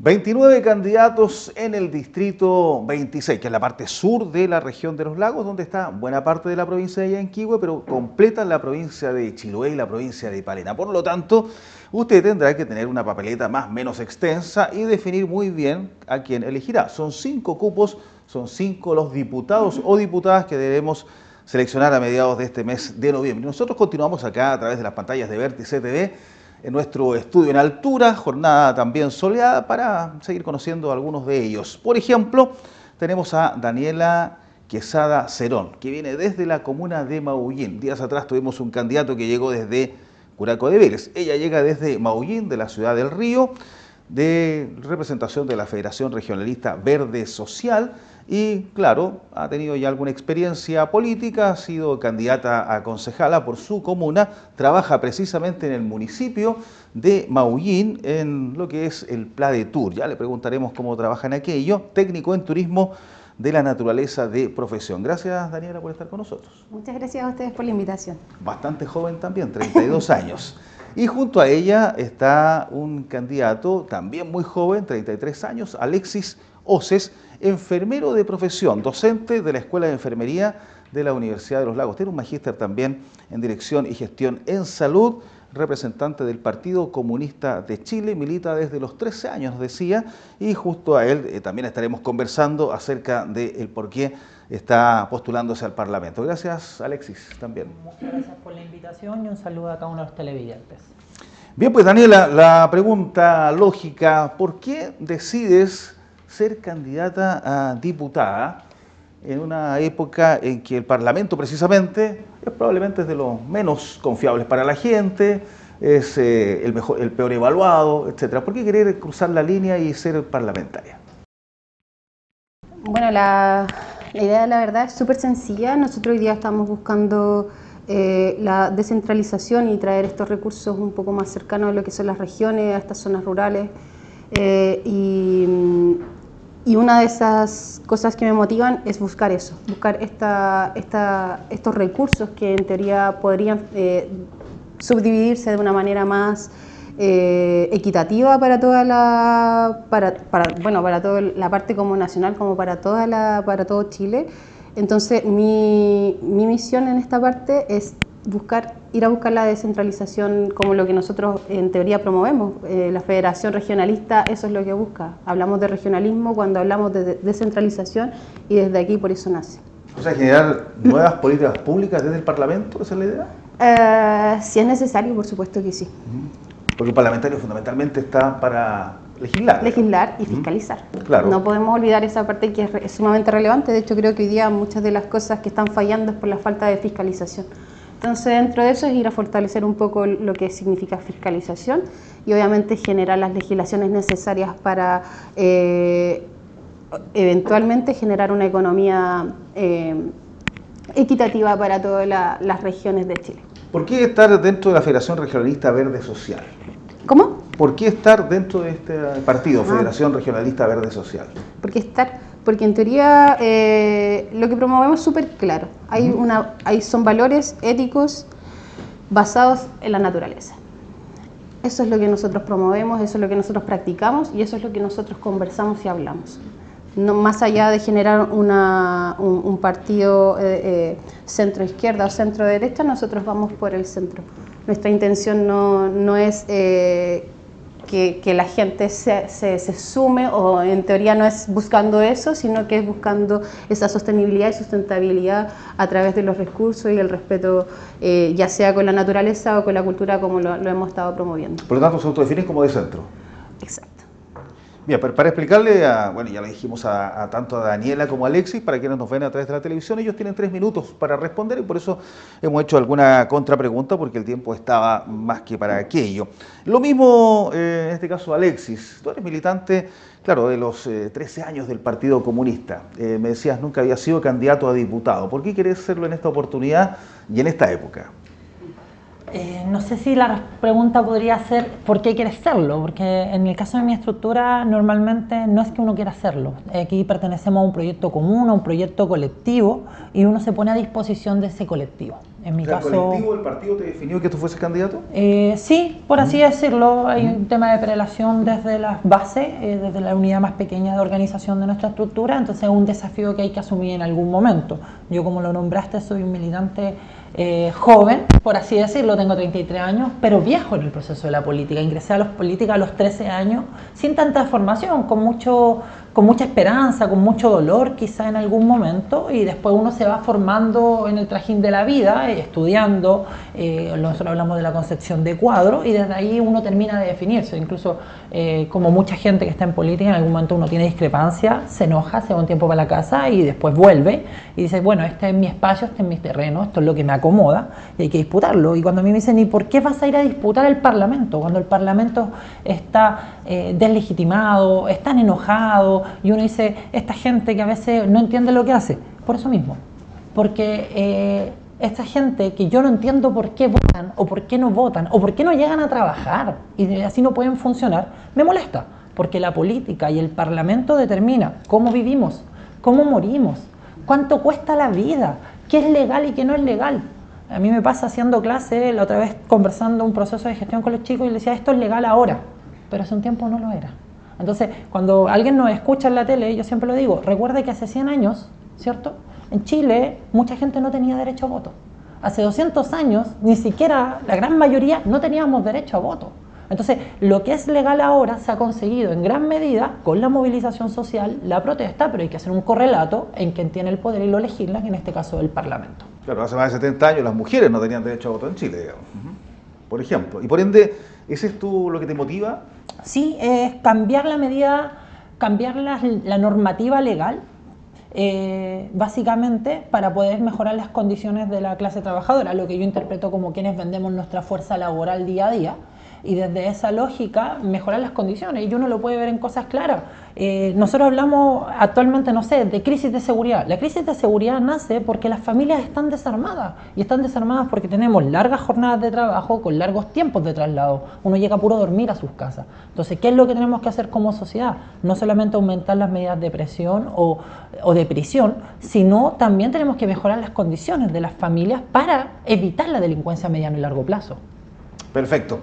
29 candidatos en el distrito 26, que es la parte sur de la región de los lagos, donde está buena parte de la provincia de Yanquihue, pero completan la provincia de Chiloé y la provincia de Palena. Por lo tanto, usted tendrá que tener una papeleta más o menos extensa y definir muy bien a quién elegirá. Son 5 cupos, son 5 los diputados o diputadas que debemos seleccionar a mediados de este mes de noviembre. Nosotros continuamos acá a través de las pantallas de Vértice TV, en nuestro estudio en altura, jornada también soleada, para seguir conociendo algunos de ellos. Por ejemplo, tenemos a Daniela Quesada Cerón, que viene desde la comuna de Maullín. Días atrás tuvimos un candidato que llegó desde Curaco de Vélez. Ella llega desde Maullín, de la ciudad del Río, de representación de la Federación Regionalista Verde Social, y claro, ha tenido ya alguna experiencia política, ha sido candidata a concejala por su comuna, trabaja precisamente en el municipio de Maullín en lo que es el Pla de Tour. Ya le preguntaremos cómo trabaja en aquello, técnico en turismo de la naturaleza de profesión. Gracias, Daniela, por estar con nosotros. Muchas gracias a ustedes por la invitación. Bastante joven también, 32 años. Y junto a ella está un candidato también muy joven, 33 años, Alexis Oces, enfermero de profesión, docente de la Escuela de Enfermería de la Universidad de los Lagos. Tiene un magíster también en Dirección y Gestión en Salud, representante del Partido Comunista de Chile, milita desde los 13 años, nos decía, y justo a él también estaremos conversando acerca del por qué está postulándose al Parlamento. Gracias, Alexis, también. Muchas gracias por la invitación y un saludo a cada uno de los televidentes. Bien, pues Daniela, la pregunta lógica, ¿por qué decides ser candidata a diputada en una época en que el Parlamento precisamente es probablemente de los menos confiables para la gente, es el peor evaluado, etcétera? ¿Por qué querer cruzar la línea y ser parlamentaria? Bueno, la idea, la verdad, es súper sencilla. Nosotros hoy día estamos buscando la descentralización y traer estos recursos un poco más cercanos a lo que son las regiones, a estas zonas rurales. Y una de esas cosas que me motivan es buscar eso, buscar estos recursos que en teoría podrían subdividirse de una manera más equitativa para toda para toda la parte como nacional, como para todo Chile. Entonces mi misión en esta parte es ir a buscar la descentralización como lo que nosotros en teoría promovemos. La Federación Regionalista eso es lo que busca. Hablamos de regionalismo cuando hablamos de descentralización y desde aquí por eso nace. O sea, generar nuevas políticas públicas desde el Parlamento, ¿esa es la idea? Si es necesario, por supuesto que sí. Porque el parlamentario fundamentalmente está para legislar. Legislar y fiscalizar. Claro. No podemos olvidar esa parte que es sumamente relevante. De hecho, creo que hoy día muchas de las cosas que están fallando es por la falta de fiscalización. Entonces, dentro de eso es ir a fortalecer un poco lo que significa fiscalización y obviamente generar las legislaciones necesarias para eventualmente generar una economía equitativa para todas las regiones de Chile. ¿Por qué estar dentro de la Federación Regionalista Verde Social? ¿Cómo? ¿Por qué estar dentro de este partido, Federación Regionalista Verde Social? Porque en teoría lo que promovemos es súper claro. Son valores éticos basados en la naturaleza. Eso es lo que nosotros promovemos, eso es lo que nosotros practicamos y eso es lo que nosotros conversamos y hablamos. No, más allá de generar un partido centro-izquierda o centro-derecha, nosotros vamos por el centro. Nuestra intención no es que la gente se sume, o en teoría no es buscando eso, sino que es buscando esa sostenibilidad y sustentabilidad a través de los recursos y el respeto, ya sea con la naturaleza o con la cultura, como lo hemos estado promoviendo. Por lo tanto, se autodefinen como de centro. Exacto. Bien, para explicarle, bueno, ya le dijimos tanto a Daniela como a Alexis, para quienes nos ven a través de la televisión, ellos tienen 3 minutos para responder y por eso hemos hecho alguna contrapregunta, porque el tiempo estaba más que para aquello. Lo mismo, en este caso, Alexis, tú eres militante, claro, de los 13 años del Partido Comunista. Me decías, nunca había sido candidato a diputado. ¿Por qué querés serlo en esta oportunidad y en esta época? No sé si la pregunta podría ser ¿por qué quieres serlo? Porque en el caso de mi estructura normalmente no es que uno quiera hacerlo. Aquí pertenecemos a un proyecto común, a un proyecto colectivo y uno se pone a disposición de ese colectivo. En mi caso, ¿El colectivo, el partido te definió que tú fueses candidato? Sí, por así decirlo. Hay un tema de prelación desde las bases, desde la unidad más pequeña de organización de nuestra estructura, entonces es un desafío que hay que asumir en algún momento. Yo, como lo nombraste, soy un militante joven, por así decirlo, tengo 33 años, pero viejo en el proceso de la política. Ingresé a la política a los 13 años, sin tanta formación, con mucha esperanza, con mucho dolor quizá en algún momento, y después uno se va formando en el trajín de la vida, estudiando, nosotros hablamos de la concepción de cuadro, y desde ahí uno termina de definirse. Incluso como mucha gente que está en política, en algún momento uno tiene discrepancia, se enoja, se va un tiempo para la casa y después vuelve y dice, bueno, este es mi espacio, este es mi terreno, esto es lo que me acomoda y hay que disputarlo. Y cuando a mí me dicen, ¿y por qué vas a ir a disputar el Parlamento? Cuando el Parlamento está deslegitimado, están enojados, y uno dice, esta gente que a veces no entiende lo que hace, por eso mismo, porque esta gente que yo no entiendo por qué votan, o por qué no votan, o por qué no llegan a trabajar, y así no pueden funcionar, me molesta, porque la política y el Parlamento determina cómo vivimos, cómo morimos, cuánto cuesta la vida, qué es legal y qué no es legal. A mí me pasa haciendo clase, la otra vez conversando un proceso de gestión con los chicos, y les decía, esto es legal ahora, pero hace un tiempo no lo era. Entonces, cuando alguien nos escucha en la tele, yo siempre lo digo, recuerde que hace 100 años, ¿cierto?, en Chile mucha gente no tenía derecho a voto. Hace 200 años, ni siquiera la gran mayoría no teníamos derecho a voto. Entonces, lo que es legal ahora se ha conseguido en gran medida con la movilización social, la protesta, pero hay que hacer un correlato en quien tiene el poder y lo legisla, que en este caso es el Parlamento. Claro, hace más de 70 años las mujeres no tenían derecho a voto en Chile, digamos. Por ejemplo. Y por ende, ¿ese es lo que te motiva? Sí, es cambiar la medida, cambiar la normativa legal, básicamente para poder mejorar las condiciones de la clase trabajadora, lo que yo interpreto como quienes vendemos nuestra fuerza laboral día a día, y desde esa lógica mejorar las condiciones, y uno lo puede ver en cosas claras. Nosotros hablamos actualmente, no sé, de crisis de seguridad. La crisis de seguridad nace porque las familias están desarmadas, y están desarmadas porque tenemos largas jornadas de trabajo con largos tiempos de traslado. Uno llega puro a dormir a sus casas. Entonces, ¿qué es lo que tenemos que hacer como sociedad? No solamente aumentar las medidas de presión o de prisión, sino también tenemos que mejorar las condiciones de las familias para evitar la delincuencia a mediano y largo plazo. Perfecto.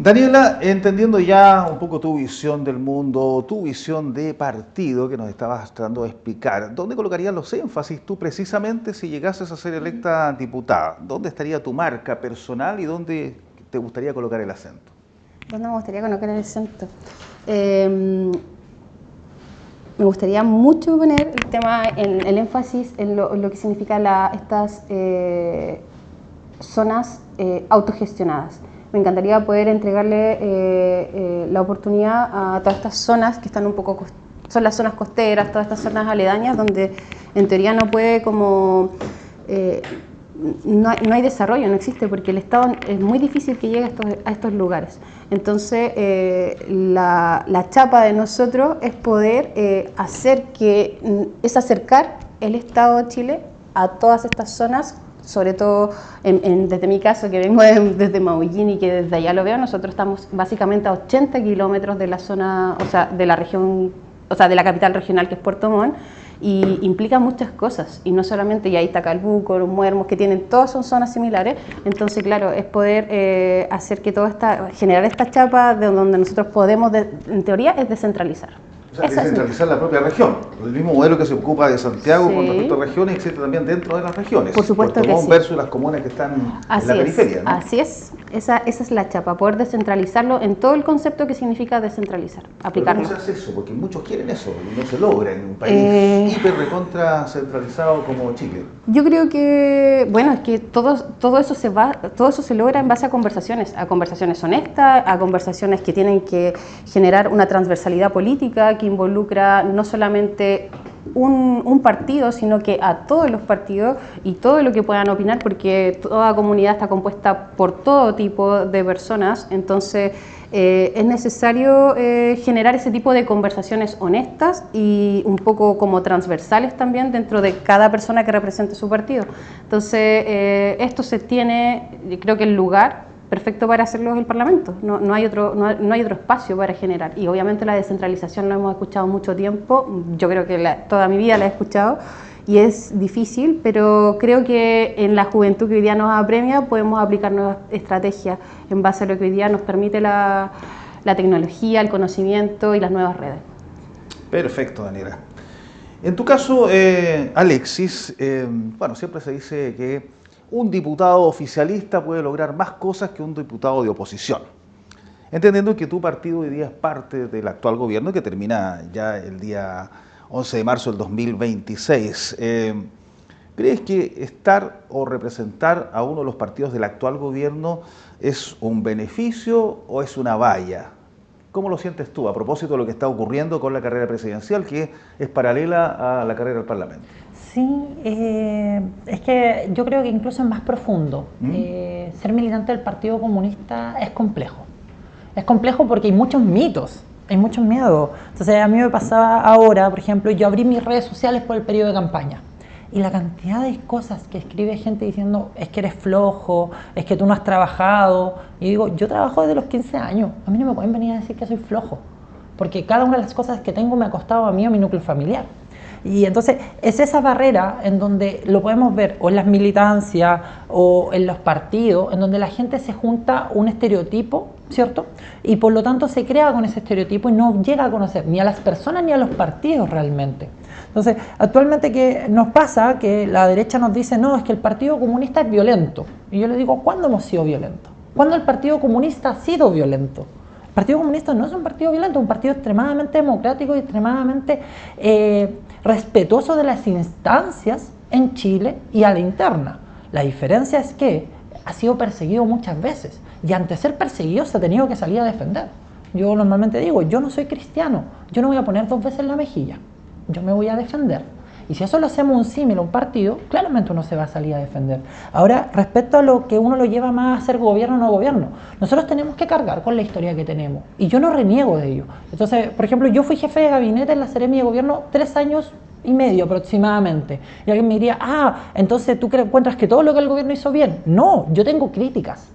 Daniela, entendiendo ya un poco tu visión del mundo, tu visión de partido que nos estabas tratando de explicar, ¿dónde colocarías los énfasis tú precisamente si llegases a ser electa diputada? ¿Dónde estaría tu marca personal y dónde te gustaría colocar el acento? ¿Dónde me gustaría colocar el acento? Me gustaría mucho poner el tema, el énfasis en lo que significa estas zonas autogestionadas. Me encantaría poder entregarle la oportunidad a todas estas zonas que están un poco, son las zonas costeras, todas estas zonas aledañas donde en teoría no puede como, no hay desarrollo, no existe, porque el Estado es muy difícil que llegue a estos lugares. Entonces la chapa de nosotros es poder hacer que, es acercar el Estado de Chile a todas estas zonas. Sobre todo desde mi caso, que vengo desde Maullín y que desde allá lo veo, nosotros estamos básicamente a 80 kilómetros de la zona, o sea, de la región, o sea, de la capital regional que es Puerto Montt, y implica muchas cosas, y no solamente, y ahí está Calbuco, los Muermos, que tienen, todas son zonas similares. Entonces, claro, es poder hacer que generar esta chapa de donde nosotros podemos, en teoría, es descentralizar. O sea, descentralizar la propia región. El mismo modelo que se ocupa de Santiago con respecto a regiones existe también dentro de las regiones. Por supuesto que sí. Versus las comunas que están en la periferia, ¿no? Así es. Esa es la chapa, poder descentralizarlo en todo el concepto que significa descentralizar, aplicarlo. ¿Cómo se hace eso? Porque muchos quieren eso y no se logra en un país hiper recontra centralizado como Chile. Yo creo que, bueno, es que todo eso se logra en base a conversaciones honestas, a conversaciones que tienen que generar una transversalidad política que involucra no solamente un partido, sino que a todos los partidos y todo lo que puedan opinar, porque toda comunidad está compuesta por todo tipo de personas. Entonces es necesario generar ese tipo de conversaciones honestas y un poco como transversales también dentro de cada persona que represente su partido. Entonces esto se tiene, creo que el lugar perfecto para hacerlo es el Parlamento, no hay otro espacio para generar. Y obviamente la descentralización la hemos escuchado mucho tiempo, yo creo que toda mi vida la he escuchado y es difícil, pero creo que en la juventud que hoy día nos apremia podemos aplicar nuevas estrategias en base a lo que hoy día nos permite la tecnología, el conocimiento y las nuevas redes. Perfecto, Daniela. En tu caso, Alexis, bueno, siempre se dice que un diputado oficialista puede lograr más cosas que un diputado de oposición. Entendiendo que tu partido hoy día es parte del actual gobierno que termina ya el día 11 de marzo del 2026. ¿Crees que estar o representar a uno de los partidos del actual gobierno es un beneficio o es una valla? ¿Cómo lo sientes tú a propósito de lo que está ocurriendo con la carrera presidencial, que es paralela a la carrera del Parlamento? Sí, es que yo creo que incluso es más profundo. Ser militante del Partido Comunista es complejo. Es complejo porque hay muchos mitos, hay muchos miedos. Entonces a mí me pasaba ahora, por ejemplo, yo abrí mis redes sociales por el periodo de campaña. Y la cantidad de cosas que escribe gente diciendo es que eres flojo, es que tú no has trabajado. Y digo, yo trabajo desde los 15 años, a mí no me pueden venir a decir que soy flojo. Porque cada una de las cosas que tengo me ha costado a mí o a mi núcleo familiar. Y entonces es esa barrera en donde lo podemos ver o en las militancias o en los partidos, en donde la gente se junta un estereotipo, ¿cierto? Y por lo tanto se crea con ese estereotipo y no llega a conocer ni a las personas ni a los partidos realmente. Entonces, actualmente ¿qué nos pasa? Que la derecha nos dice, no, es que el Partido Comunista es violento. Y yo le digo, ¿cuándo hemos sido violentos? ¿Cuándo el Partido Comunista ha sido violento? El Partido Comunista no es un partido violento, es un partido extremadamente democrático y extremadamente respetuoso de las instancias en Chile y a la interna. La diferencia es que ha sido perseguido muchas veces y ante ser perseguido se ha tenido que salir a defender. Yo normalmente digo, yo no soy cristiano, yo no voy a poner 2 veces la mejilla, yo me voy a defender. Y si eso lo hacemos un símil a un partido, claramente uno se va a salir a defender. Ahora, respecto a lo que uno lo lleva más a ser gobierno o no gobierno, nosotros tenemos que cargar con la historia que tenemos. Y yo no reniego de ello. Entonces, por ejemplo, yo fui jefe de gabinete en la Seremi de Gobierno 3 años y medio aproximadamente. Y alguien me diría, entonces tú encuentras que todo lo que el gobierno hizo bien. No, yo tengo críticas.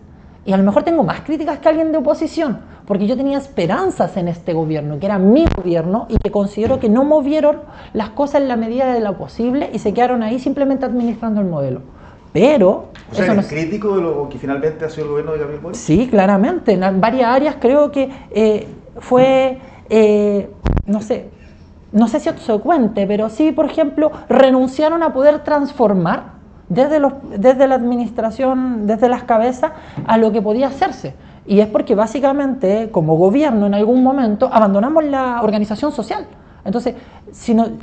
Y a lo mejor tengo más críticas que alguien de oposición, porque yo tenía esperanzas en este gobierno, que era mi gobierno, y que considero que no movieron las cosas en la medida de lo posible y se quedaron ahí simplemente administrando el modelo. Pero... O sea, ¿eres crítico de lo que finalmente ha sido el gobierno de Gabriel Boric? Sí, claramente. En varias áreas creo que fue, no sé si obsecuente, pero sí, por ejemplo, renunciaron a poder transformar desde la administración, desde las cabezas, a lo que podía hacerse. Y es porque básicamente, como gobierno, en algún momento abandonamos la organización social. Entonces,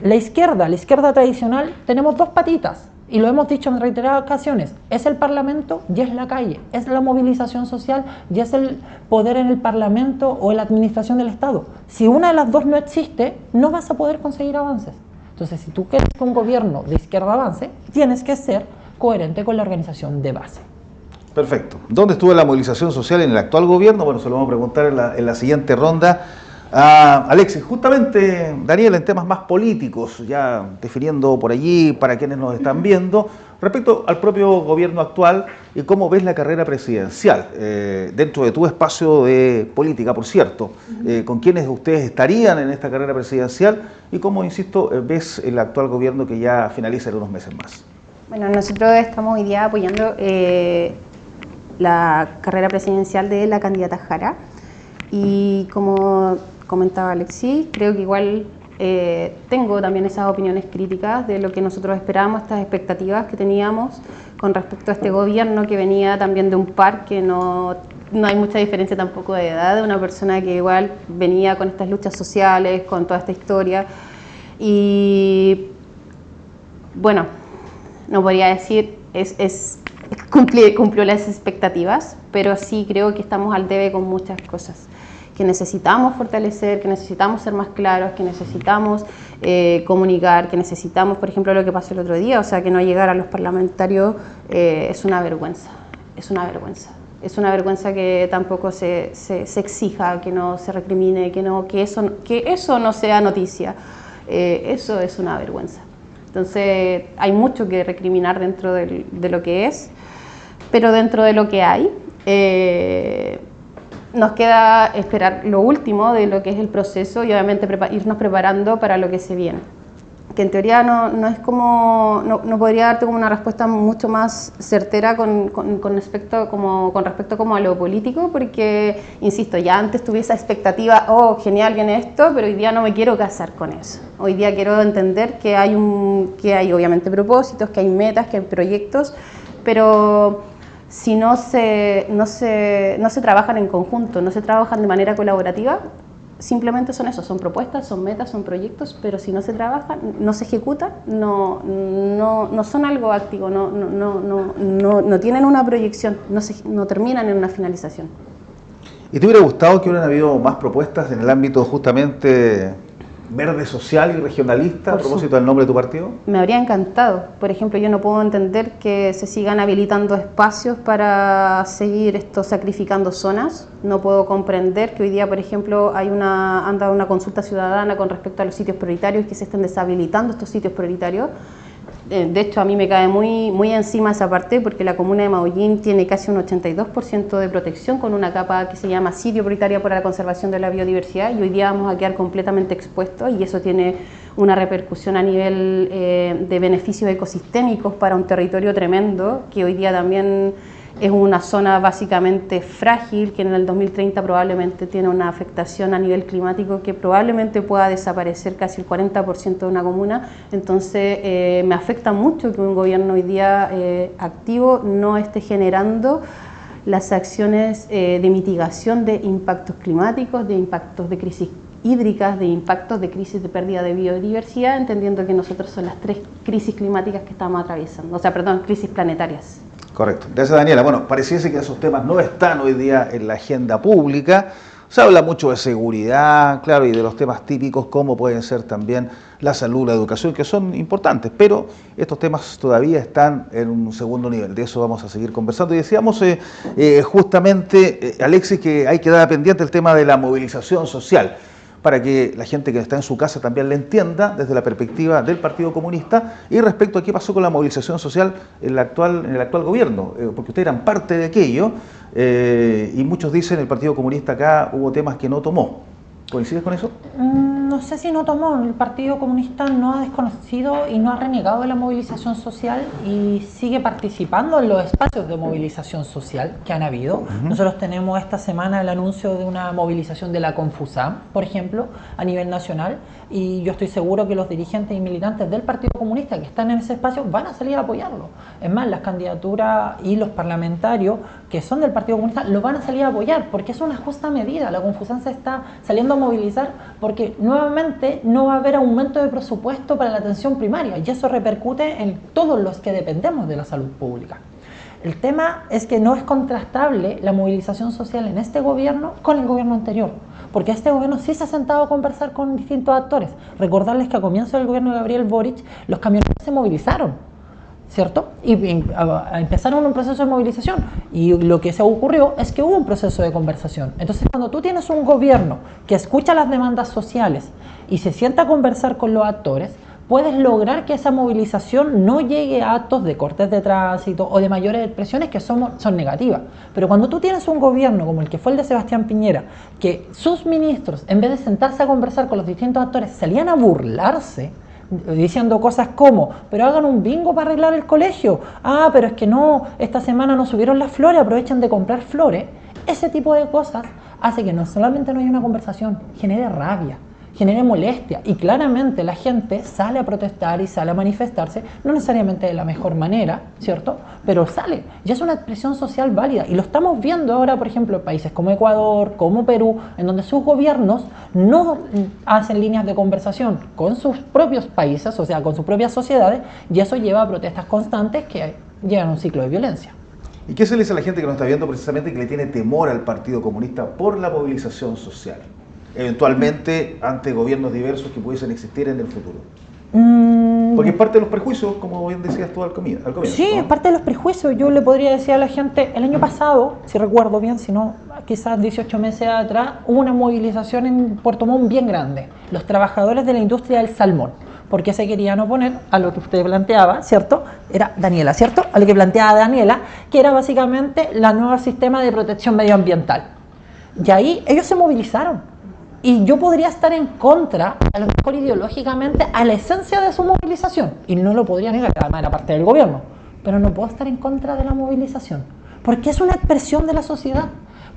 la izquierda tradicional, tenemos 2 patitas, y lo hemos dicho en reiteradas ocasiones, es el Parlamento y es la calle, es la movilización social y es el poder en el Parlamento o en la administración del Estado. Si una de las 2 no existe, no vas a poder conseguir avances. Entonces, si tú quieres que un gobierno de izquierda avance, tienes que ser coherente con la organización de base. Perfecto. ¿Dónde estuvo la movilización social en el actual gobierno? Bueno, se lo vamos a preguntar en la siguiente ronda a Alexis. Justamente, Daniel, en temas más políticos, ya definiendo por allí para quienes nos están viendo, respecto al propio gobierno actual y cómo ves la carrera presidencial, dentro de tu espacio de política, por cierto, con quiénes ustedes estarían en esta carrera presidencial y cómo, insisto, ves el actual gobierno que ya finaliza en unos meses más. Bueno, nosotros estamos hoy día apoyando la carrera presidencial de la candidata Jara y como comentaba Alexis, creo que igual tengo también esas opiniones críticas de lo que nosotros esperábamos, estas expectativas que teníamos con respecto a este gobierno que venía también de un par que no hay mucha diferencia tampoco de edad, de una persona que igual venía con estas luchas sociales, con toda esta historia y bueno, no podría decir cumplió las expectativas, pero sí creo que estamos al debe con muchas cosas que necesitamos fortalecer, que necesitamos ser más claros, que necesitamos comunicar, que necesitamos, por ejemplo, lo que pasó el otro día, o sea, que no llegar a los parlamentarios es una vergüenza, es una vergüenza. Es una vergüenza que tampoco se exija, que no se recrimine, que eso no sea noticia. Eso es una vergüenza. Entonces, hay mucho que recriminar dentro de lo que es, pero dentro de lo que hay, nos queda esperar lo último de lo que es el proceso y obviamente irnos preparando para lo que se viene. Que en teoría no podría darte como una respuesta mucho más certera con respecto como a lo político, porque, insisto, ya antes tuve esa expectativa, oh, genial, viene esto, pero hoy día no me quiero casar con eso. Hoy día quiero entender que hay obviamente propósitos, que hay metas, que hay proyectos, pero si no se trabajan en conjunto, no se trabajan de manera colaborativa, simplemente son eso, son propuestas, son metas, son proyectos, pero si no se trabajan, no se ejecutan, no son algo activo, no tienen una proyección, no terminan en una finalización. ¿Y te hubiera gustado que hubieran habido más propuestas en el ámbito justamente verde, social y regionalista a propósito del nombre de tu partido? Me habría encantado. Por ejemplo, yo no puedo entender que se sigan habilitando espacios para seguir sacrificando zonas. No puedo comprender que hoy día, por ejemplo, anda una consulta ciudadana con respecto a los sitios prioritarios y que se estén deshabilitando estos sitios prioritarios. De hecho, a mí me cae muy encima esa parte, porque la comuna de Maullín tiene casi un 82% de protección con una capa que se llama sitio prioritario para la conservación de la biodiversidad, y hoy día vamos a quedar completamente expuestos, y eso tiene una repercusión a nivel de beneficios ecosistémicos para un territorio tremendo, que hoy día también es una zona básicamente frágil, que en el 2030 probablemente tiene una afectación a nivel climático que probablemente pueda desaparecer casi el 40% de una comuna. Entonces me afecta mucho que un gobierno hoy día activo no esté generando las acciones de mitigación de impactos climáticos, de impactos de crisis hídricas, de impactos de crisis de pérdida de biodiversidad, entendiendo que nosotros son las 3 crisis climáticas que estamos atravesando, crisis planetarias. Correcto. Gracias, Daniela. Bueno, pareciese que esos temas no están hoy día en la agenda pública. Se habla mucho de seguridad, claro, y de los temas típicos como pueden ser también la salud, la educación, que son importantes, pero estos temas todavía están en un segundo nivel. De eso vamos a seguir conversando. Y decíamos justamente, Alexis, que hay que dar pendiente el tema de la movilización social, para que la gente que está en su casa también le entienda desde la perspectiva del Partido Comunista y respecto a qué pasó con la movilización social en el actual gobierno, porque ustedes eran parte de aquello y muchos dicen el Partido Comunista acá hubo temas que no tomó. ¿Coincides con eso? No sé si no tomó. El Partido Comunista no ha desconocido y no ha renegado de la movilización social y sigue participando en los espacios de movilización social que han habido. Nosotros tenemos esta semana el anuncio de una movilización de la Confusam, por ejemplo, a nivel nacional, y yo estoy seguro que los dirigentes y militantes del Partido Comunista que están en ese espacio van a salir a apoyarlo. Es más, las candidaturas y los parlamentarios que son del Partido Comunista lo van a salir a apoyar porque es una justa medida. La Confusam se está saliendo a movilizar porque nuevamente no va a haber aumento de presupuesto para la atención primaria y eso repercute en todos los que dependemos de la salud pública. El tema es que no es contrastable la movilización social en este gobierno con el gobierno anterior, porque este gobierno sí se ha sentado a conversar con distintos actores. Recordarles que a comienzo del gobierno de Gabriel Boric los camioneros se movilizaron, ¿cierto? Y empezaron un proceso de movilización y lo que se ocurrió es que hubo un proceso de conversación. Entonces, cuando tú tienes un gobierno que escucha las demandas sociales y se sienta a conversar con los actores, puedes lograr que esa movilización no llegue a actos de cortes de tránsito o de mayores expresiones que son negativas. Pero cuando tú tienes un gobierno como el que fue el de Sebastián Piñera, que sus ministros, en vez de sentarse a conversar con los distintos actores, salían a burlarse, diciendo cosas como, pero hagan un bingo para arreglar el colegio, pero es que no, esta semana no subieron las flores, aprovechen de comprar flores. Ese tipo de cosas hace que no solamente no haya una conversación, genere rabia, genere molestia, y claramente la gente sale a protestar y sale a manifestarse, no necesariamente de la mejor manera, ¿cierto? Pero sale, y es una expresión social válida, y lo estamos viendo ahora, por ejemplo, en países como Ecuador, como Perú, en donde sus gobiernos no hacen líneas de conversación con sus propios países, o sea, con sus propias sociedades, y eso lleva a protestas constantes que llevan a un ciclo de violencia. ¿Y qué se le dice a la gente que nos está viendo precisamente que le tiene temor al Partido Comunista por la movilización social? Eventualmente ante gobiernos diversos que pudiesen existir en el futuro. Porque es parte de los prejuicios, como bien decías tú al comienzo. Sí, es parte de los prejuicios. Yo le podría decir a la gente, el año pasado, si recuerdo bien, si no, quizás 18 meses atrás, hubo una movilización en Puerto Montt bien grande. Los trabajadores de la industria del salmón. Porque se querían oponer a lo que usted planteaba, ¿cierto? Era Daniela, ¿cierto? A lo que planteaba Daniela, que era básicamente la nueva sistema de protección medioambiental. Y ahí ellos se movilizaron. Y yo podría estar en contra, a lo mejor ideológicamente, a la esencia de su movilización. Y no lo podría negar, además era parte del gobierno. Pero no puedo estar en contra de la movilización. Porque es una expresión de la sociedad.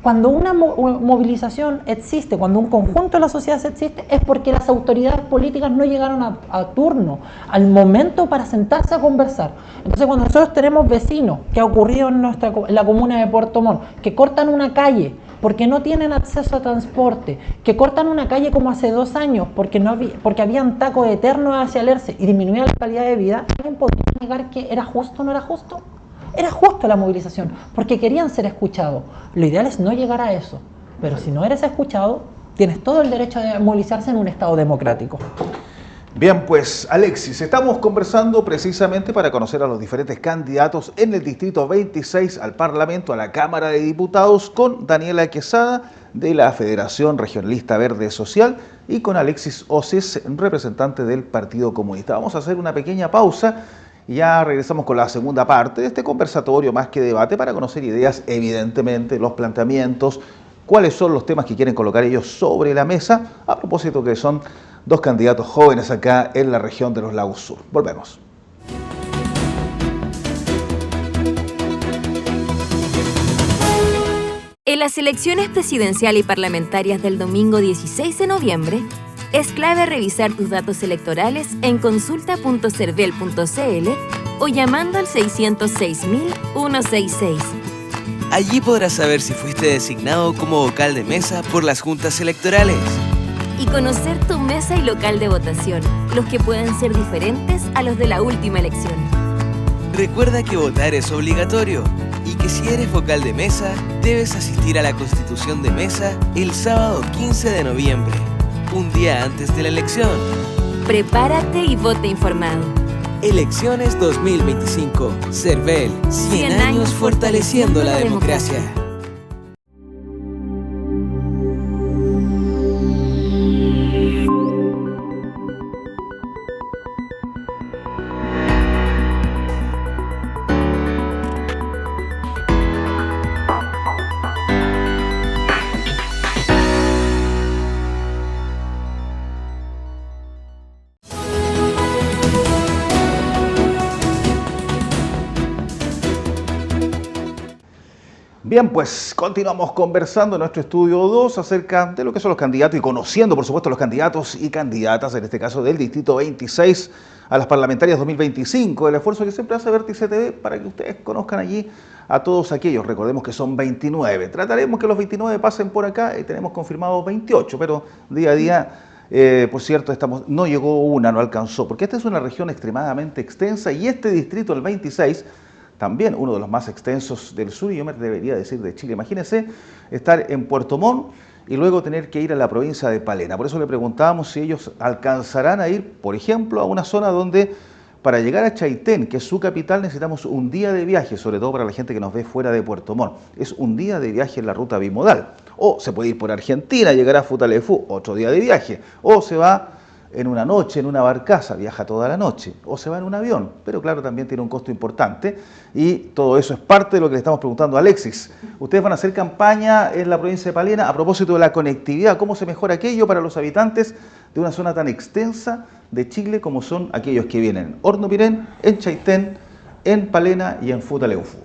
Cuando una movilización existe, cuando un conjunto de la sociedad existe, es porque las autoridades políticas no llegaron a turno, al momento para sentarse a conversar. Entonces, cuando nosotros tenemos vecinos, que ha ocurrido en la comuna de Puerto Montt, que cortan una calle porque no tienen acceso a transporte, que cortan una calle como hace 2 años porque habían tacos eternos hacia el ERCE y disminuía la calidad de vida, ¿alguien podría negar que era justo o no era justo? Era justo la movilización, porque querían ser escuchados. Lo ideal es no llegar a eso, pero si no eres escuchado, tienes todo el derecho de movilizarse en un Estado democrático. Bien, pues Alexis, estamos conversando precisamente para conocer a los diferentes candidatos en el Distrito 26 al Parlamento, a la Cámara de Diputados, con Daniela Quesada de la Federación Regionalista Verde Social y con Alexis Oces, representante del Partido Comunista. Vamos a hacer una pequeña pausa. Y ya regresamos con la segunda parte de este conversatorio más que debate para conocer ideas, evidentemente, los planteamientos, cuáles son los temas que quieren colocar ellos sobre la mesa, a propósito que son 2 candidatos jóvenes acá en la región de los Lagos Sur. Volvemos. En las elecciones presidencial y parlamentarias del domingo 16 de noviembre, es clave revisar tus datos electorales en consulta.cervel.cl o llamando al 606.166. Allí podrás saber si fuiste designado como vocal de mesa por las juntas electorales. Y conocer tu mesa y local de votación, los que pueden ser diferentes a los de la última elección. Recuerda que votar es obligatorio y que si eres vocal de mesa, debes asistir a la constitución de mesa el sábado 15 de noviembre. Un día antes de la elección. Prepárate y vote informado. Elecciones 2025. Cervel, 100 años fortaleciendo la democracia. Bien, pues continuamos conversando en nuestro estudio 2 acerca de lo que son los candidatos y conociendo, por supuesto, los candidatos y candidatas, en este caso del Distrito 26 a las parlamentarias 2025, el esfuerzo que siempre hace Vértice TV para que ustedes conozcan allí a todos aquellos. Recordemos que son 29. Trataremos que los 29 pasen por acá y tenemos confirmados 28, pero día a día, por cierto, no llegó una, no alcanzó, porque esta es una región extremadamente extensa y este distrito, el 26, también uno de los más extensos del sur, y yo me debería decir de Chile. Imagínense estar en Puerto Montt y luego tener que ir a la provincia de Palena. Por eso le preguntábamos si ellos alcanzarán a ir, por ejemplo, a una zona donde para llegar a Chaitén, que es su capital, necesitamos un día de viaje, sobre todo para la gente que nos ve fuera de Puerto Montt. Es un día de viaje en la ruta bimodal. O se puede ir por Argentina, llegar a Futaleufú, otro día de viaje. O se va en una noche, en una barcaza, viaja toda la noche, o se va en un avión, pero claro, también tiene un costo importante, y todo eso es parte de lo que le estamos preguntando a Alexis. Ustedes van a hacer campaña en la provincia de Palena a propósito de la conectividad, ¿cómo se mejora aquello para los habitantes de una zona tan extensa de Chile como son aquellos que vienen en Hornopirén, en Chaitén, en Palena y en Futaleufú?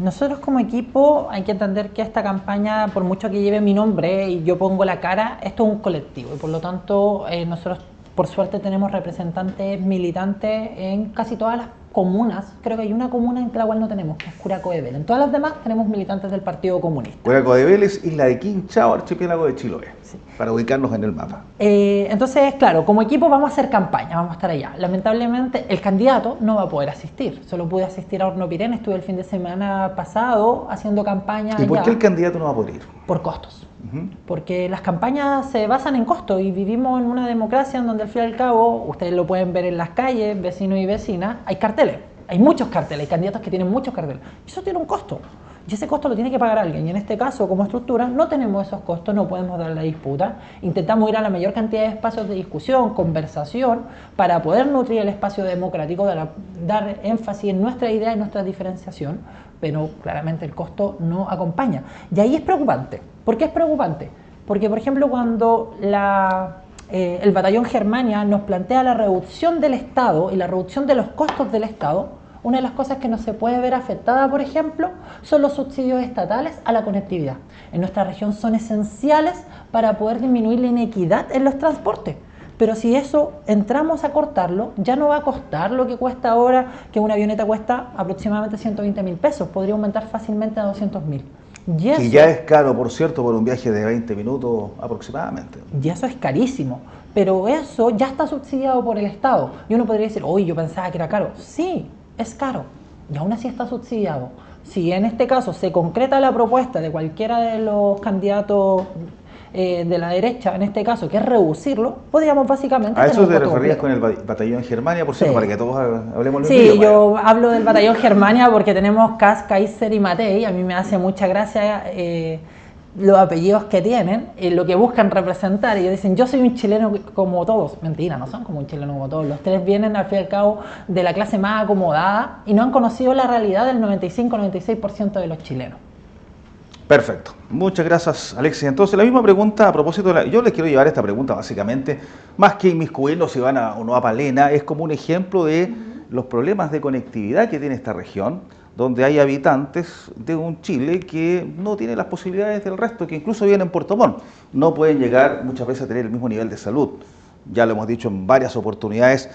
Nosotros como equipo hay que entender que esta campaña, por mucho que lleve mi nombre y yo pongo la cara, esto es un colectivo y por lo tanto nosotros por suerte tenemos representantes militantes en casi todas las comunas, creo que hay una comuna en la cual no tenemos, que es Curacao de Vélez. En todas las demás tenemos militantes del Partido Comunista. Curacao de Vélez, Isla de Quinchao, archipiélago de Chiloé, sí, para ubicarnos en el mapa. Entonces, claro, como equipo vamos a hacer campaña, vamos a estar allá. Lamentablemente, el candidato no va a poder asistir. Solo pude asistir a Horno Pirén, estuve el fin de semana pasado haciendo campaña. ¿Y por qué el candidato no va a poder ir? Por costos. Porque las campañas se basan en costos y vivimos en una democracia en donde al fin y al cabo, ustedes lo pueden ver en las calles, vecinos y vecinas, hay carteles, hay muchos carteles, hay candidatos que tienen muchos carteles. Y eso tiene un costo. Y ese costo lo tiene que pagar alguien. Y en este caso, como estructura, no tenemos esos costos, no podemos dar la disputa. Intentamos ir a la mayor cantidad de espacios de discusión, conversación, para poder nutrir el espacio democrático, dar énfasis en nuestra idea y nuestra diferenciación, pero claramente el costo no acompaña. Y ahí es preocupante. ¿Por qué es preocupante? Porque, por ejemplo, cuando el batallón Germania nos plantea la reducción del Estado y la reducción de los costos del Estado, una de las cosas que no se puede ver afectada, por ejemplo, son los subsidios estatales a la conectividad. En nuestra región son esenciales para poder disminuir la inequidad en los transportes. Pero si eso entramos a cortarlo, ya no va a costar lo que cuesta ahora, que una avioneta cuesta aproximadamente 120.000 pesos. Podría aumentar fácilmente a 200.000. Y ya es caro, por cierto, por un viaje de 20 minutos aproximadamente. Y eso es carísimo, pero eso ya está subsidiado por el Estado. Y uno podría decir, oye, yo pensaba que era caro. Sí, es caro, y aún así está subsidiado. Si en este caso se concreta la propuesta de cualquiera de los candidatos de la derecha, en este caso, que es reducirlo, podríamos básicamente... ¿A eso te referías con el batallón Germania, por cierto, para que todos hablemos lo mismo? Sí, yo hablo del batallón Germania porque tenemos Kass, Kaiser y Matei. A mí me hace mucha gracia los apellidos que tienen, lo que buscan representar. Ellos dicen, yo soy un chileno como todos. Mentira, no son como un chileno como todos. Los tres vienen, al fin y al cabo, de la clase más acomodada y no han conocido la realidad del 95-96% de los chilenos. Perfecto. Muchas gracias, Alexis. Entonces, la misma pregunta a propósito, yo les quiero llevar esta pregunta básicamente, más que inmiscuirnos si van o no a Palena, es como un ejemplo de los problemas de conectividad que tiene esta región, donde hay habitantes de un Chile que no tiene las posibilidades del resto, que incluso viven en Puerto Montt. No pueden llegar muchas veces a tener el mismo nivel de salud. Ya lo hemos dicho en varias oportunidades,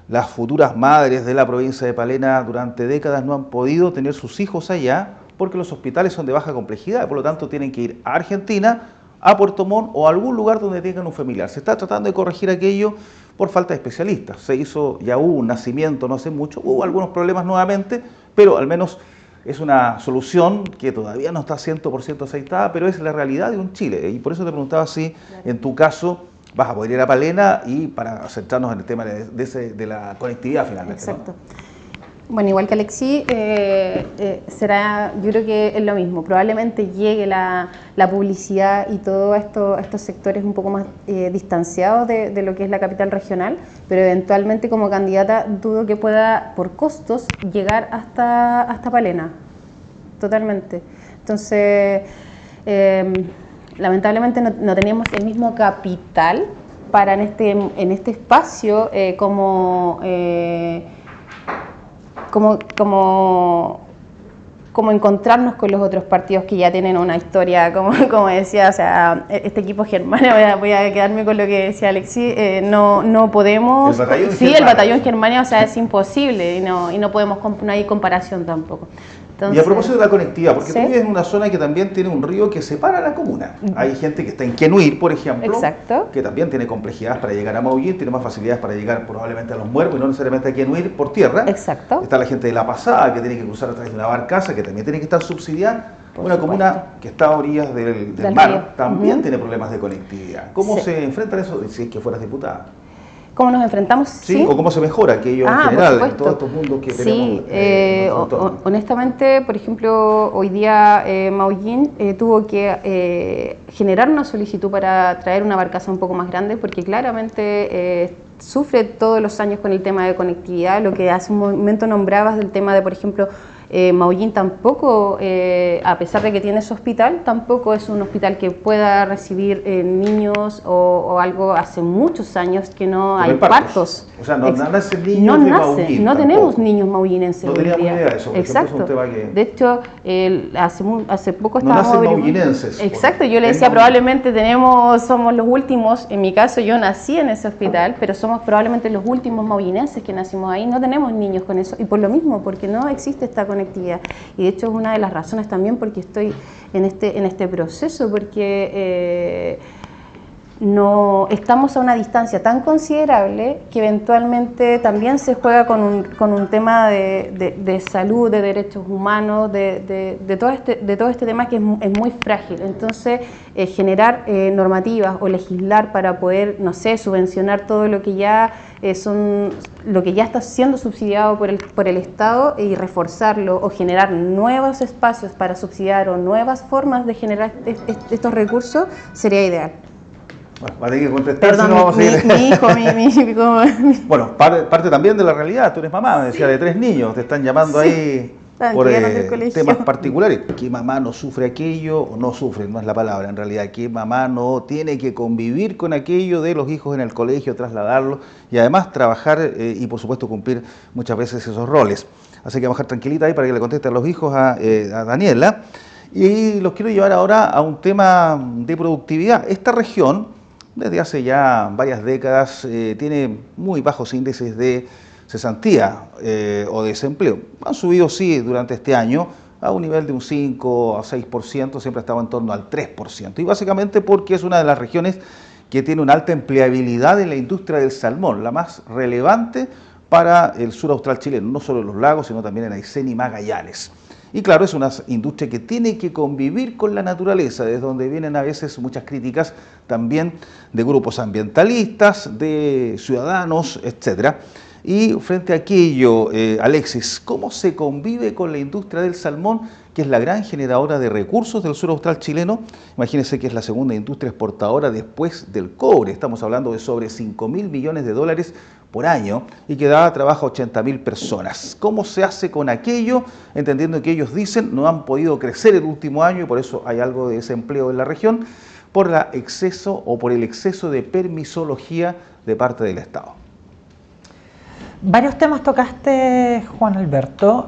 las futuras madres de la provincia de Palena durante décadas no han podido tener sus hijos allá, porque los hospitales son de baja complejidad, por lo tanto tienen que ir a Argentina, a Puerto Montt o a algún lugar donde tengan un familiar. Se está tratando de corregir aquello por falta de especialistas. Se hizo, ya hubo un nacimiento no hace mucho, hubo algunos problemas nuevamente, pero al menos es una solución que todavía no está 100% aceitada, pero es la realidad de un Chile. Y por eso te preguntaba si en tu caso vas a poder ir a Palena y para centrarnos en el tema de la conectividad finalmente. Exacto. ¿No? Bueno, igual que Alexis, será, yo creo que es lo mismo, probablemente llegue la publicidad y todos estos sectores un poco más distanciados de lo que es la capital regional, pero eventualmente como candidata dudo que pueda, por costos, llegar hasta Palena, totalmente. Entonces, lamentablemente no teníamos el mismo capital para en este espacio como encontrarnos con los otros partidos que ya tienen una historia, como decía, o sea, este equipo Germania, voy a quedarme con lo que decía Alexis, no podemos... El batallón Germania, o sea, es imposible y no podemos, no hay comparación tampoco. Entonces, y a propósito de la conectividad, porque ¿sí? tú vives en una zona que también tiene un río que separa la comuna. Hay gente que está en Quenuir, por ejemplo, exacto, que también tiene complejidades para llegar a Maullín, tiene más facilidades para llegar probablemente a Los Muertos y no necesariamente a Quenuir por tierra. Exacto. Está la gente de La Pasada, que tiene que cruzar a través de una barcaza, que también tiene que estar subsidiada. Una comuna que está a orillas del mar río. También tiene problemas de conectividad. ¿Cómo sí. se enfrentan eso si es que fueras diputada? ¿Cómo nos enfrentamos? Sí, o cómo se mejora aquello en general en todos estos mundos que tenemos. Honestamente, por ejemplo, hoy día Maullín tuvo que generar una solicitud para traer una barcaza un poco más grande porque claramente sufre todos los años con el tema de conectividad, lo que hace un momento nombrabas del tema de, por ejemplo, Maullín tampoco, a pesar de que tiene su hospital, tampoco es un hospital que pueda recibir niños o algo. Hace muchos años que no hay partos. O sea, no nacen niños de Maullín. No tenemos niños maullinenses. No teníamos idea de eso. Exacto. Es un tema que... De hecho, hace poco no estábamos... nacen maullinenses. Exacto, yo le decía, probablemente somos los últimos, en mi caso yo nací en ese hospital, pero somos probablemente los últimos maullinenses que nacimos ahí. No tenemos niños con eso, y por lo mismo, porque no existe esta conectividad. Y de hecho es una de las razones también porque estoy en este proceso, porque no estamos a una distancia tan considerable que eventualmente también se juega con un tema de salud, de derechos humanos, de todo este tema que es muy frágil. Entonces, generar normativas o legislar para poder, no sé, subvencionar todo lo que ya lo que ya está siendo subsidiado por el Estado y reforzarlo, o generar nuevos espacios para subsidiar o nuevas formas de generar estos recursos, sería ideal. Bueno, va a tener que contestar. Perdón, si no vamos a ir. mi hijo, Bueno, parte también de la realidad. Tú eres mamá, me decía, de 3 niños. Te están llamando ahí por temas particulares. ¿Qué mamá no sufre aquello o no sufre? No es la palabra, en realidad. ¿Qué mamá no tiene que convivir con aquello de los hijos en el colegio, trasladarlos y además trabajar y, por supuesto, cumplir muchas veces esos roles? Así que vamos a dejar tranquilita ahí para que le conteste a los hijos a Daniela. Y los quiero llevar ahora a un tema de productividad. Esta región, desde hace ya varias décadas, tiene muy bajos índices de cesantía o desempleo. Han subido, sí, durante este año a un nivel de un 5 a 6%, siempre ha estado en torno al 3%. Y básicamente porque es una de las regiones que tiene una alta empleabilidad en la industria del salmón, la más relevante para el sur austral chileno, no solo en los lagos, sino también en Aysén y Magallanes. Y claro, es una industria que tiene que convivir con la naturaleza, desde donde vienen a veces muchas críticas también de grupos ambientalistas, de ciudadanos, etcétera. Y frente a aquello, Alexis, ¿cómo se convive con la industria del salmón, que es la gran generadora de recursos del sur austral chileno? Imagínense que es la segunda industria exportadora después del cobre. Estamos hablando de sobre 5.000 millones de dólares por año y que da trabajo a 80.000 personas. ¿Cómo se hace con aquello? Entendiendo que ellos dicen no han podido crecer el último año y por eso hay algo de desempleo en la región, por el exceso de permisología de parte del Estado. Varios temas tocaste, Juan Alberto.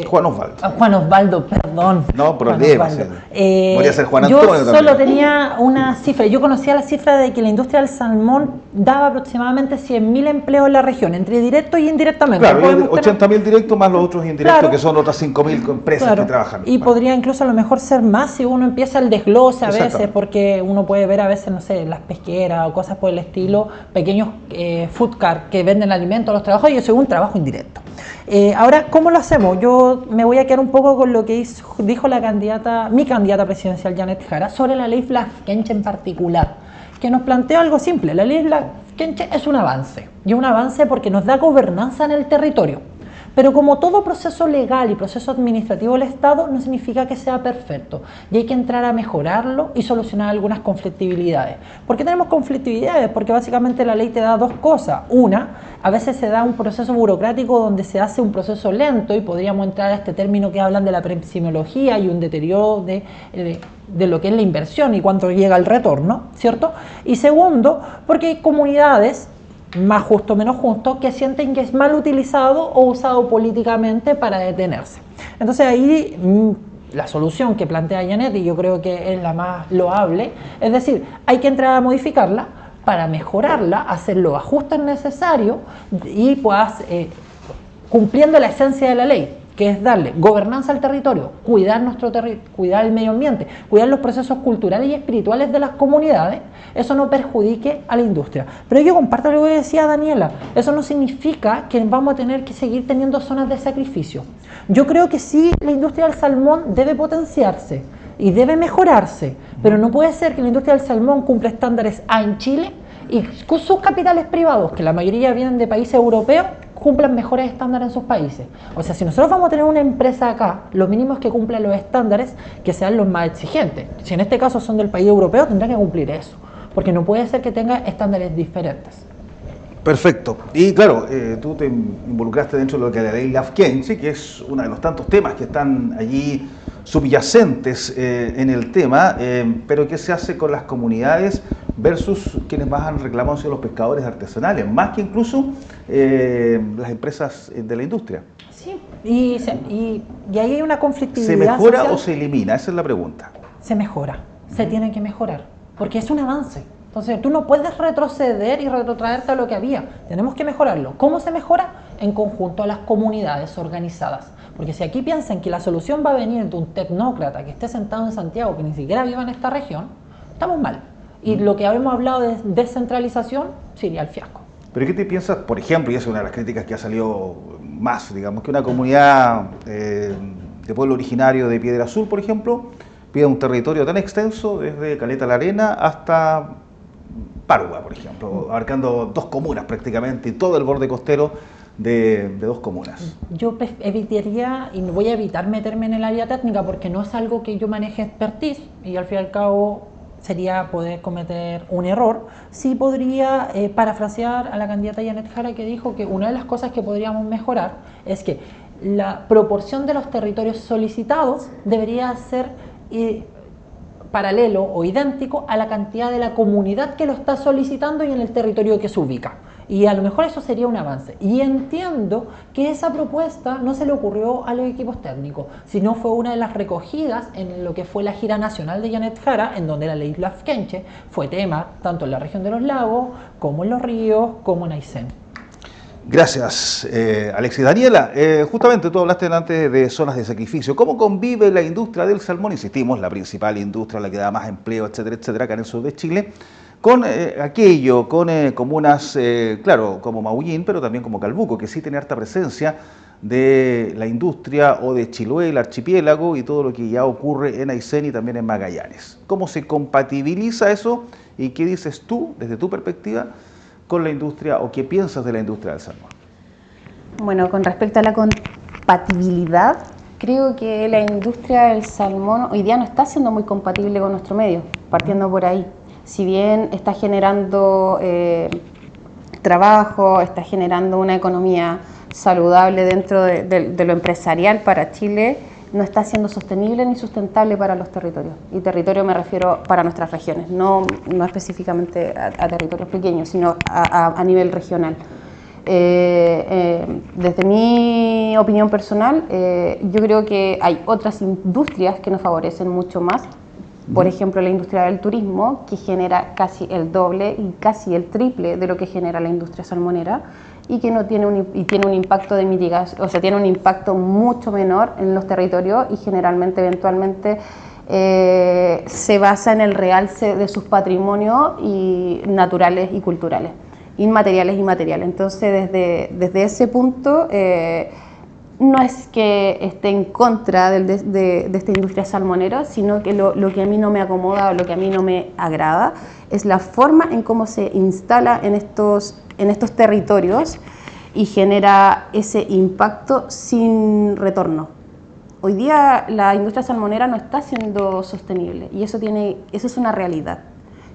Juan Osvaldo, perdón. No, problema. Podría ser Juan Yo Antonio solo también. tenía una cifra. Yo conocía la cifra de que la industria del salmón daba aproximadamente 100.000 empleos en la región, entre directo y indirectamente. Claro, 80.000 directos más los otros indirectos, claro, que son otras 5.000 empresas, claro, que trabajan. Y podría incluso a lo mejor ser más si uno empieza el desglose a veces, porque uno puede ver a veces, no sé, las pesqueras o cosas por el estilo, pequeños food cart que venden alimentos a los trabajadores, y eso es un trabajo indirecto. Ahora, ¿cómo lo hacemos? Yo me voy a quedar un poco con lo que dijo mi candidata presidencial, Janet Jara, sobre la ley Flakenche en particular, que nos plantea algo simple. La ley Flakenche es un avance, y un avance porque nos da gobernanza en el territorio. Pero como todo proceso legal y proceso administrativo del Estado, no significa que sea perfecto. Y hay que entrar a mejorarlo y solucionar algunas conflictividades. ¿Por qué tenemos conflictividades? Porque básicamente la ley te da dos cosas. Una, a veces se da un proceso burocrático donde se hace un proceso lento, y podríamos entrar a este término que hablan de la presimología y un deterioro de lo que es la inversión y cuánto llega el retorno, ¿cierto? Y segundo, porque hay comunidades, más justo, menos justo, que sienten que es mal utilizado o usado políticamente para detenerse. Entonces ahí la solución que plantea Janet, y yo creo que es la más loable, es decir, hay que entrar a modificarla para mejorarla, hacer los ajustes necesarios y puedas, cumpliendo la esencia de la ley, que es darle gobernanza al territorio, cuidar cuidar el medio ambiente, cuidar los procesos culturales y espirituales de las comunidades, eso no perjudique a la industria. Pero yo comparto lo que decía Daniela, eso no significa que vamos a tener que seguir teniendo zonas de sacrificio. Yo creo que sí, la industria del salmón debe potenciarse y debe mejorarse, pero no puede ser que la industria del salmón cumpla estándares A en Chile y sus capitales privados, que la mayoría vienen de países europeos, cumplan mejores estándares en sus países. O sea, si nosotros vamos a tener una empresa acá, lo mínimo es que cumpla los estándares que sean los más exigentes. Si en este caso son del país europeo, tendrán que cumplir eso, porque no puede ser que tenga estándares diferentes. Perfecto. Y claro, tú te involucraste dentro de lo que es la ley Lafkenche, que es uno de los tantos temas que están allí subyacentes en el tema, pero ¿qué se hace con las comunidades versus quienes más han reclamado sido los pescadores artesanales, más que incluso las empresas de la industria? Sí, y ahí hay una conflictividad. ¿Se mejora social. o se elimina? Esa es la pregunta. Se mejora, se tiene que mejorar, porque es un avance. Entonces, tú no puedes retroceder y retrotraerte a lo que había. Tenemos que mejorarlo. ¿Cómo se mejora? En conjunto a las comunidades organizadas. Porque si aquí piensan que la solución va a venir de un tecnócrata que esté sentado en Santiago, que ni siquiera viva en esta región, estamos mal. Y lo que hemos hablado de descentralización sería el fiasco. ¿Pero qué te piensas, por ejemplo, y esa es una de las críticas que ha salido más, digamos, que una comunidad de pueblo originario de Piedra Azul, por ejemplo, pida un territorio tan extenso desde Caleta la Arena hasta Parua, por ejemplo, abarcando 2 comunas prácticamente y todo el borde costero de 2 comunas? Yo evitaría, y voy a evitar meterme en el área técnica porque no es algo que yo maneje expertise y al fin y al cabo sería poder cometer un error. Sí podría parafrasear a la candidata Janet Jara, que dijo que una de las cosas que podríamos mejorar es que la proporción de los territorios solicitados debería ser paralelo o idéntico a la cantidad de la comunidad que lo está solicitando y en el territorio que se ubica. Y a lo mejor eso sería un avance. Y entiendo que esa propuesta no se le ocurrió a los equipos técnicos, sino fue una de las recogidas en lo que fue la gira nacional de Janet Jara, en donde la ley Lafkenche fue tema tanto en la región de los lagos, como en los ríos, como en Aysén. Gracias, Alexis. Daniela, justamente tú hablaste delante de zonas de sacrificio. ¿Cómo convive la industria del salmón? Insistimos, la principal industria, la que da más empleo, etcétera, acá en el sur de Chile, con aquello, con comunas, claro, como Maullín, pero también como Calbuco, que sí tiene harta presencia de la industria, o de Chiloé, el archipiélago, y todo lo que ya ocurre en Aysén y también en Magallanes. ¿Cómo se compatibiliza eso? ¿Y qué dices tú, desde tu perspectiva, con la industria, o qué piensas de la industria del salmón? Bueno, con respecto a la compatibilidad, creo que la industria del salmón hoy día no está siendo muy compatible con nuestro medio, partiendo por ahí. Si bien está generando trabajo, está generando una economía saludable dentro de lo empresarial para Chile, no está siendo sostenible ni sustentable para los territorios. Y territorio me refiero para nuestras regiones, no específicamente a territorios pequeños, sino a nivel regional. Desde mi opinión personal, yo creo que hay otras industrias que nos favorecen mucho más. Por ejemplo, la industria del turismo, que genera casi el doble y casi el triple de lo que genera la industria salmonera, y que no tiene tiene un impacto de mitigación, o sea, tiene un impacto mucho menor en los territorios y generalmente, eventualmente, se basa en el realce de sus patrimonios y naturales y culturales, inmateriales y materiales. Entonces, desde ese punto, no es que esté en contra de esta industria salmonera, sino que lo que a mí no me acomoda o lo que a mí no me agrada es la forma en cómo se instala en estos territorios y genera ese impacto sin retorno. Hoy día la industria salmonera no está siendo sostenible y eso es una realidad.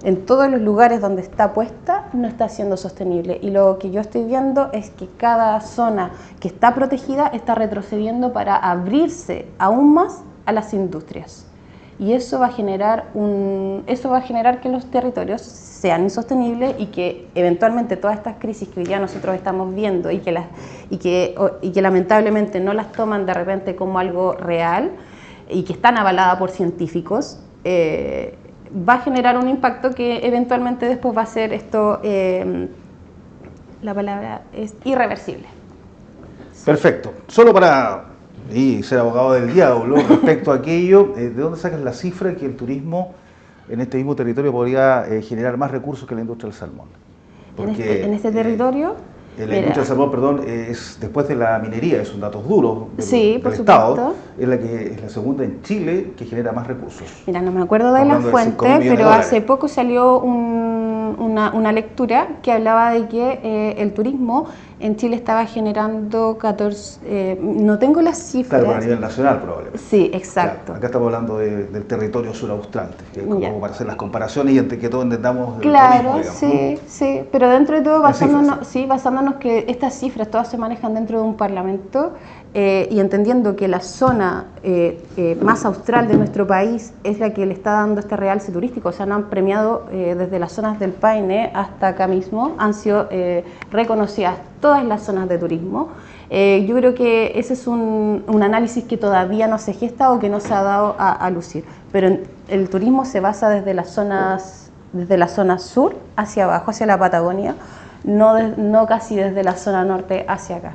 En todos los lugares donde está puesta no está siendo sostenible, y lo que yo estoy viendo es que cada zona que está protegida está retrocediendo para abrirse aún más a las industrias, y eso va a generar que los territorios sean insostenibles y que eventualmente todas estas crisis que hoy día nosotros estamos viendo y que lamentablemente no las toman de repente como algo real y que están avaladas por científicos, va a generar un impacto que eventualmente después va a ser esto, la palabra es irreversible. Perfecto. Solo para ser abogado del diablo respecto a aquello, ¿de dónde sacas la cifra que el turismo en este mismo territorio podría generar más recursos que la industria del salmón? Porque, en este territorio... la industria del salmón, perdón, es después de la minería, son datos duros del Estado, es la segunda en Chile que genera más recursos. Mira, no me acuerdo de la fuente, pero hace poco salió un una lectura que hablaba de que el turismo en Chile estaba generando 14, no tengo las cifras. Claro, a nivel nacional probablemente. Sí, exacto. Claro, acá estamos hablando del territorio sur austral, que es como para hacer las comparaciones y entre que todos entendamos claro, el turismo, sí, pero dentro de todo basándonos que estas cifras todas se manejan dentro de un parlamento y entendiendo que la zona más austral de nuestro país es la que le está dando este realce turístico, o sea, nos han premiado desde las zonas del Paine hasta acá mismo, han sido reconocidas todas las zonas de turismo. Yo creo que ese es un análisis que todavía no se gesta o que no se ha dado a lucir, pero el turismo se basa desde la zona sur hacia abajo, hacia la Patagonia, no casi desde la zona norte hacia acá.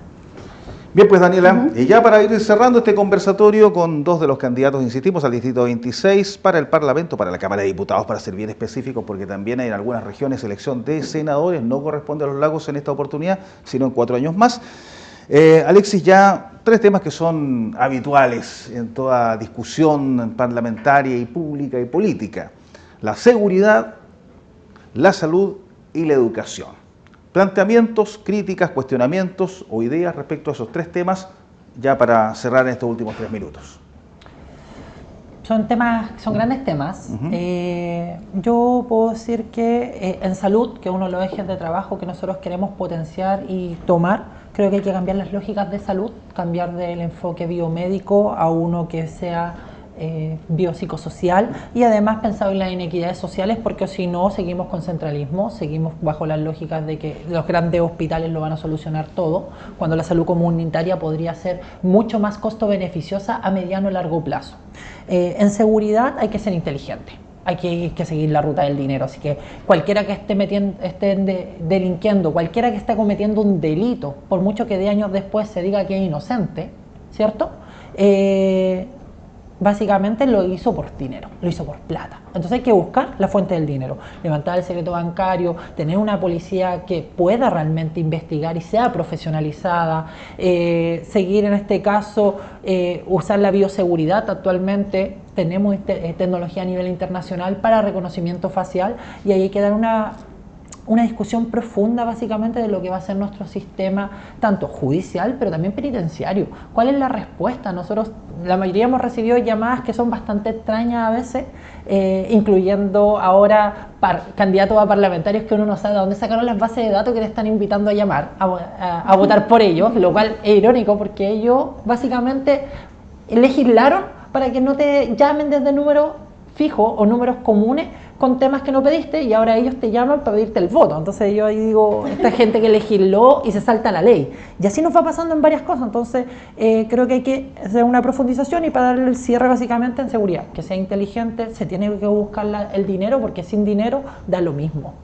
Bien, pues Daniela, y ya para ir cerrando este conversatorio con dos de los candidatos, insistimos, al Distrito 26 para el Parlamento, para la Cámara de Diputados, para ser bien específicos, porque también hay en algunas regiones elección de senadores, no corresponde a los Lagos en esta oportunidad, sino en 4 años más. Alexis, ya 3 temas que son habituales en toda discusión parlamentaria y pública y política: la seguridad, la salud y la educación. Planteamientos, críticas, cuestionamientos o ideas respecto a esos 3 temas, ya para cerrar en estos últimos 3 minutos. Son grandes temas. Yo puedo decir que en salud, que es uno de los ejes de trabajo que nosotros queremos potenciar y tomar, creo que hay que cambiar las lógicas de salud, cambiar del enfoque biomédico a uno que sea biopsicosocial y además pensado en las inequidades sociales, porque si no seguimos con centralismo, seguimos bajo las lógicas de que los grandes hospitales lo van a solucionar todo, cuando la salud comunitaria podría ser mucho más costo beneficiosa a mediano y largo plazo. En seguridad hay que ser inteligente. Hay que seguir la ruta del dinero, así que cualquiera que esté delinquiendo, cualquiera que esté cometiendo un delito, por mucho que de años después se diga que es inocente, ¿cierto? Básicamente lo hizo por dinero, lo hizo por plata. Entonces hay que buscar la fuente del dinero, levantar el secreto bancario, tener una policía que pueda realmente investigar y sea profesionalizada, seguir en este caso, usar la bioseguridad. Actualmente tenemos tecnología a nivel internacional para reconocimiento facial y ahí hay que dar una discusión profunda básicamente de lo que va a ser nuestro sistema, tanto judicial, pero también penitenciario. ¿Cuál es la respuesta? Nosotros, la mayoría hemos recibido llamadas que son bastante extrañas a veces, incluyendo ahora candidatos a parlamentarios que uno no sabe de dónde sacaron las bases de datos que te están invitando a llamar, a votar por ellos, lo cual es irónico porque ellos básicamente legislaron para que no te llamen desde números fijos o números comunes con temas que no pediste y ahora ellos te llaman para pedirte el voto. Entonces yo ahí digo, esta gente que legisló y se salta la ley. Y así nos va pasando en varias cosas. Entonces creo que hay que hacer una profundización y para darle el cierre básicamente en seguridad. Que sea inteligente, se tiene que buscar el dinero porque sin dinero da lo mismo.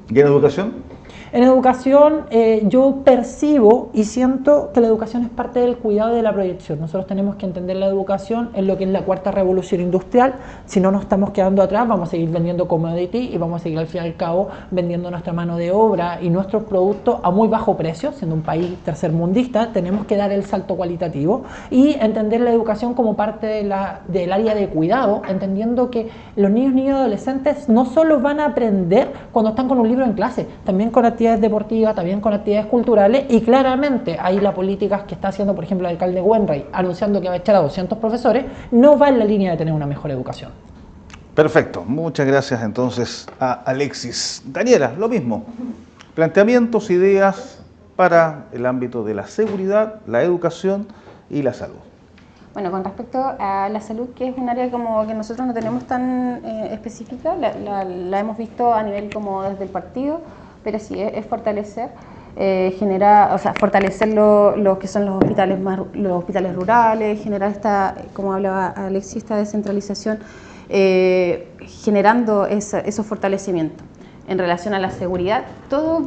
¿Y en educación? En educación yo percibo y siento que la educación es parte del cuidado y de la proyección. Nosotros tenemos que entender la educación en lo que es la 4ª revolución industrial. Si no nos estamos quedando atrás, vamos a seguir vendiendo commodity y vamos a seguir al fin y al cabo vendiendo nuestra mano de obra y nuestros productos a muy bajo precio. Siendo un país tercermundista, tenemos que dar el salto cualitativo y entender la educación como parte del área de cuidado, entendiendo que los niños y adolescentes no solo van a aprender cuando están con un libro en clase, también con actividades deportivas, también con actividades culturales y claramente ahí las políticas que está haciendo, por ejemplo, el alcalde Wenray anunciando que va a echar a 200 profesores, no va en la línea de tener una mejor educación. Perfecto, muchas gracias entonces a Alexis. Daniela, lo mismo, planteamientos, ideas para el ámbito de la seguridad, la educación y la salud. Bueno, con respecto a la salud, que es un área como que nosotros no tenemos tan específica, la hemos visto a nivel como desde el partido, pero sí es fortalecer, fortalecer lo que son los hospitales rurales, generar esta, como hablaba Alexis, esta descentralización, generando esos fortalecimientos. En relación a la seguridad, todo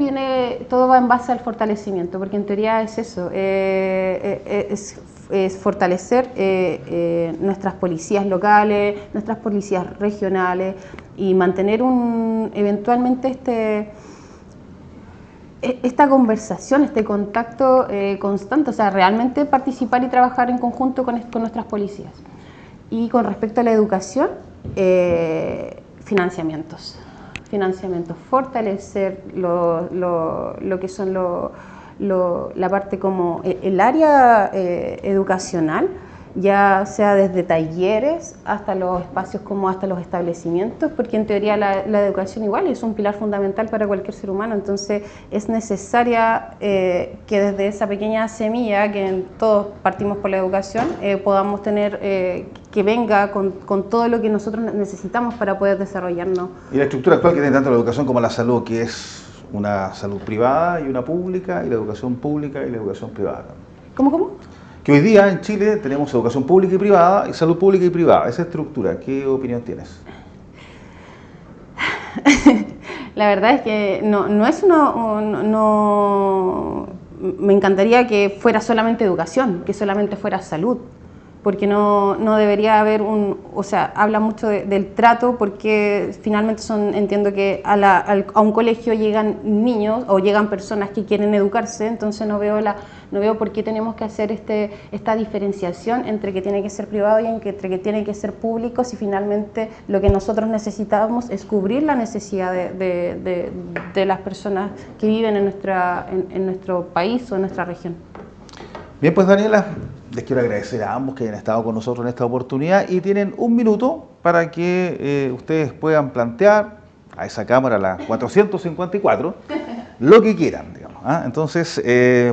va en base al fortalecimiento, porque en teoría es eso, es fortalecer nuestras policías locales, nuestras policías regionales y mantener eventualmente esta conversación, este contacto constante, o sea, realmente participar y trabajar en conjunto con nuestras policías. Y con respecto a la educación, financiamientos. financiamiento, fortalecer lo que son la parte como el área educacional, ya sea desde talleres hasta los espacios como hasta los establecimientos, porque en teoría la educación igual es un pilar fundamental para cualquier ser humano, entonces es necesaria que desde esa pequeña semilla, que todos partimos por la educación, podamos tener que venga con todo lo que nosotros necesitamos para poder desarrollarnos. Y la estructura actual que tiene tanto la educación como la salud, que es una salud privada y una pública, y la educación pública y la educación privada. ¿Cómo? Que hoy día en Chile tenemos educación pública y privada y salud pública y privada. Esa estructura, ¿qué opinión tienes? La verdad es que no es no me encantaría que fuera solamente educación, que solamente fuera salud, porque no debería haber o sea, habla mucho del trato, porque finalmente entiendo que a un colegio llegan niños o llegan personas que quieren educarse, entonces no veo por qué tenemos que hacer esta diferenciación entre que tiene que ser privado y entre que tiene que ser público, si finalmente lo que nosotros necesitamos es cubrir la necesidad de las personas que viven en nuestro país o en nuestra región. Bien, pues Daniela, les quiero agradecer a ambos que hayan estado con nosotros en esta oportunidad y tienen un minuto para que ustedes puedan plantear a esa cámara, la 454, lo que quieran, digamos. Entonces,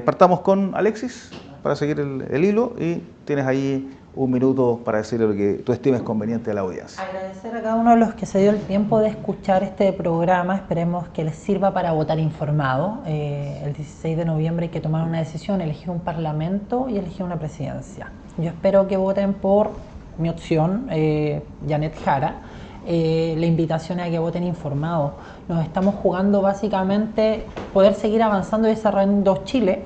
partamos con Alexis para seguir el hilo y tienes ahí un minuto para decirle lo que tú estimes conveniente a la audiencia. Agradecer a cada uno de los que se dio el tiempo de escuchar este programa. Esperemos que les sirva para votar informado. El 16 de noviembre hay que tomar una decisión, elegir un parlamento y elegir una presidencia. Yo espero que voten por mi opción, Janet Jara. La invitación es a que voten informados. Nos estamos jugando básicamente poder seguir avanzando y desarrollando Chile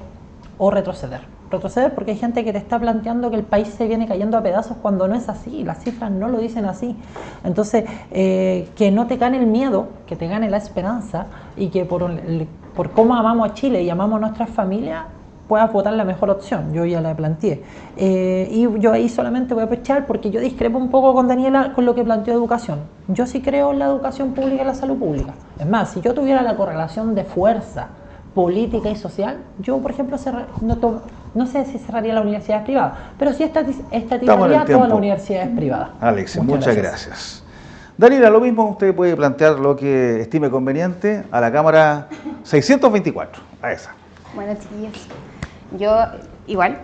o retroceder porque hay gente que te está planteando que el país se viene cayendo a pedazos cuando no es así, las cifras no lo dicen así. Entonces, que no te gane el miedo, que te gane la esperanza y que por cómo amamos a Chile y amamos a nuestras familias, puedas votar la mejor opción. Yo ya la planteé. Y yo ahí solamente voy a aprovechar porque yo discrepo un poco con Daniela con lo que planteó educación. Yo sí creo en la educación pública y la salud pública. Es más, si yo tuviera la correlación de fuerza política y social, yo, por ejemplo, no sé si cerraría la universidad privada, pero sí estatizaría todas las universidades privadas. Alexis, muchas gracias. Daniela, lo mismo, usted puede plantear lo que estime conveniente a la cámara 624, a esa. Bueno, chiquillos, yo igual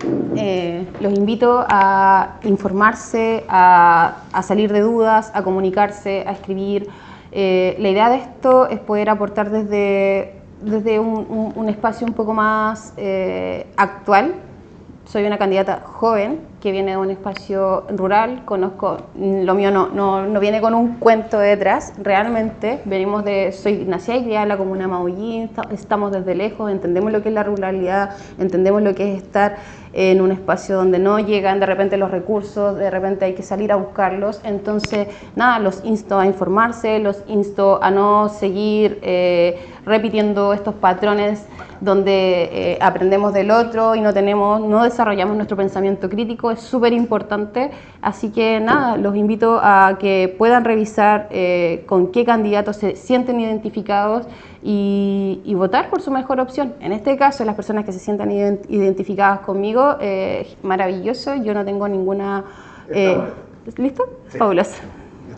los invito a informarse, a salir de dudas, a comunicarse, a escribir. La idea de esto es poder aportar desde un espacio un poco más actual. Soy una candidata joven que viene de un espacio rural, conozco, lo mío no viene con un cuento detrás, realmente soy nacida y criada en la comuna de Maullín, estamos desde lejos, entendemos lo que es la ruralidad, entendemos lo que es estar en un espacio donde no llegan de repente los recursos, de repente hay que salir a buscarlos, entonces nada, los insto a informarse, los insto a no seguir repitiendo estos patrones donde aprendemos del otro y no desarrollamos nuestro pensamiento crítico, es súper importante, así que nada, los invito a que puedan revisar con qué candidatos se sienten identificados y votar por su mejor opción. En este caso, las personas que se sientan identificadas conmigo, maravilloso, yo no tengo ninguna... ¿Listo? Sí. Fabuloso.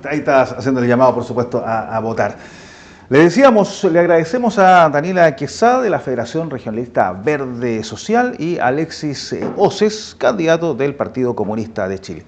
Ahí estás haciendo el llamado, por supuesto, a votar. Le decíamos, le agradecemos a Daniela Quesada de la Federación Regionalista Verde Social y Alexis Oces, candidato del Partido Comunista de Chile.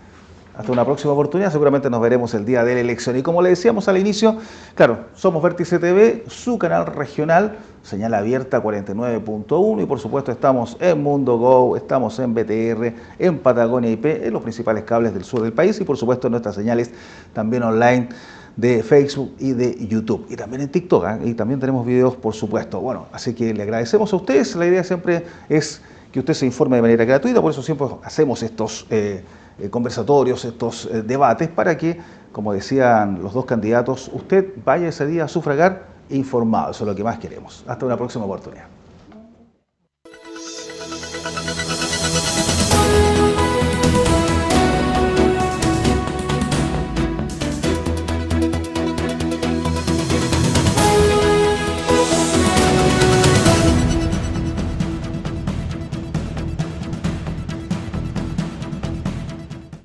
Hasta una próxima oportunidad, seguramente nos veremos el día de la elección. Y como le decíamos al inicio, claro, somos Vértice TV, su canal regional, señal abierta 49.1 y por supuesto estamos en Mundo Go, estamos en BTR, en Patagonia IP, en los principales cables del sur del país y por supuesto en nuestras señales también online de Facebook y de YouTube y también en TikTok, y también tenemos videos por supuesto. Bueno, así que le agradecemos a ustedes, la idea siempre es que usted se informe de manera gratuita, por eso siempre hacemos estos conversatorios, estos debates para que, como decían los dos candidatos, usted vaya ese día a sufragar informado, eso es lo que más queremos. Hasta una próxima oportunidad.